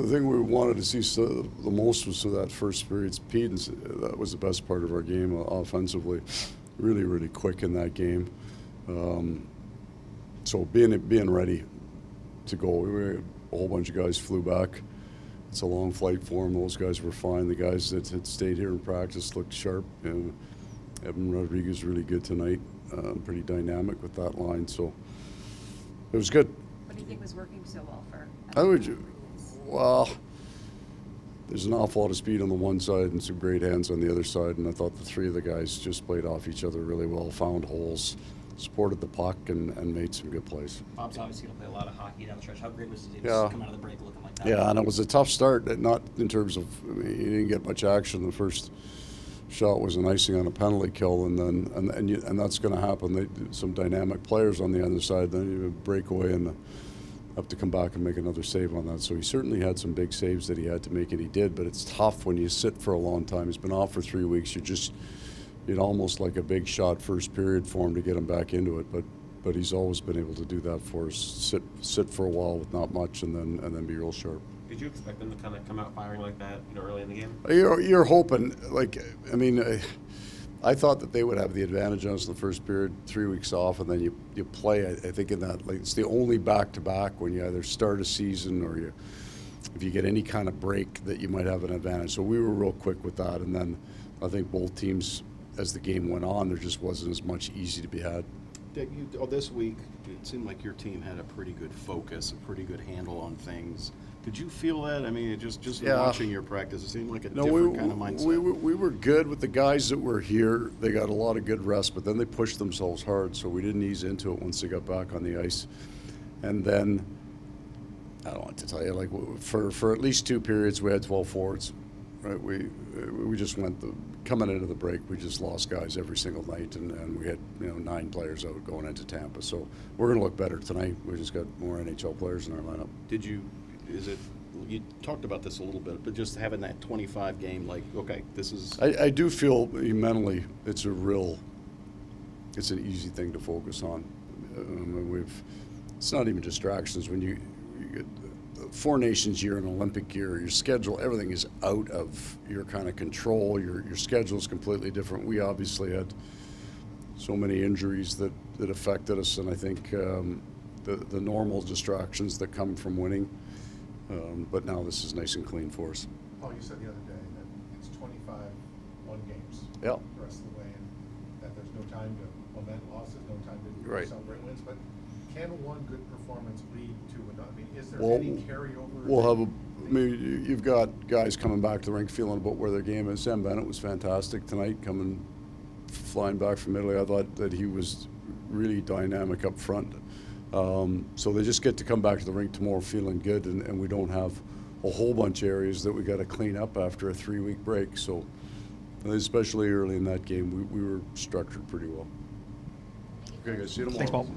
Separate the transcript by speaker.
Speaker 1: the thing we wanted to see the most was that first period speed, and that was the best part of our game offensively. Really, really quick in that game. So being ready to go. A whole bunch of guys flew back. It's a long flight for them. Those guys were fine. The guys that had stayed here in practice looked sharp. Evan Rodrigues really good tonight. Pretty dynamic with that line. So it was good.
Speaker 2: What do you think was working so well for
Speaker 1: Well, there's an awful lot of speed on the one side and some great hands on the other side, and I thought the three of the guys just played off each other really well, found holes, supported the puck, and made some good plays.
Speaker 3: Bob's obviously going to play a lot of hockey down the stretch. How great was it to come out of the break looking like that?
Speaker 1: Yeah, and it was a tough start, not in terms of, he didn't get much action. The first shot was an icing on a penalty kill, and that's going to happen. Some dynamic players on the other side, then you break away and have to come back and make another save on that. So he certainly had some big saves that he had to make, and he did, but it's tough when you sit for a long time. He's been off for 3 weeks. You'd almost like a big shot first period for him to get him back into it, but he's always been able to do that for us. Sit for a while with not much, and then be real sharp.
Speaker 4: Did you expect them to kind of come out firing like that, early in the game?
Speaker 1: You're hoping, I thought that they would have the advantage on us in the first period, 3 weeks off, and then you play. I think in that, it's the only back-to-back when you either start a season or if you get any kind of break that you might have an advantage. So we were real quick with that, and then I think both teams, as the game went on, there just wasn't as much easy to be had.
Speaker 5: Dick, this week, it seemed like your team had a pretty good focus, a pretty good handle on things. Did you feel that? Just watching your practice, it seemed like a different kind of mindset.
Speaker 1: We were good with the guys that were here. They got a lot of good rest, but then they pushed themselves hard, so we didn't ease into it once they got back on the ice. And then, I don't want to tell you, for at least 2 periods, we had 12 forwards. Right, we just went coming into the break. We just lost guys every single night, and we had 9 players out going into Tampa. So we're going to look better tonight. We just got more NHL players in our lineup.
Speaker 5: You talked about this a little bit, but just having that 25 game, okay, this is.
Speaker 1: I do feel mentally it's an easy thing to focus on. It's not even distractions when you get 4 Nations year, an Olympic year, your schedule, everything is out of your kind of control. Your schedule is completely different. We obviously had so many injuries that affected us, and I think the normal distractions that come from winning. But now this is nice and clean for us.
Speaker 6: Paul, you said the other day that it's 25 one games
Speaker 1: Yeah.
Speaker 6: the rest of the way, and that there's no time to lament losses, no time to
Speaker 1: Right.
Speaker 6: celebrate wins. But can one good performance lead to another? Is there
Speaker 1: Well,
Speaker 6: any carryover?
Speaker 1: We'll have you've got guys coming back to the rink feeling about where their game is. Sam Bennett was fantastic tonight, flying back from Italy. I thought that he was really dynamic up front. So they just get to come back to the rink tomorrow feeling good, and we don't have a whole bunch of areas that we got to clean up after a 3-week break. So especially early in that game, we were structured pretty well. Okay, guys, see you tomorrow.
Speaker 3: Thanks, Paul.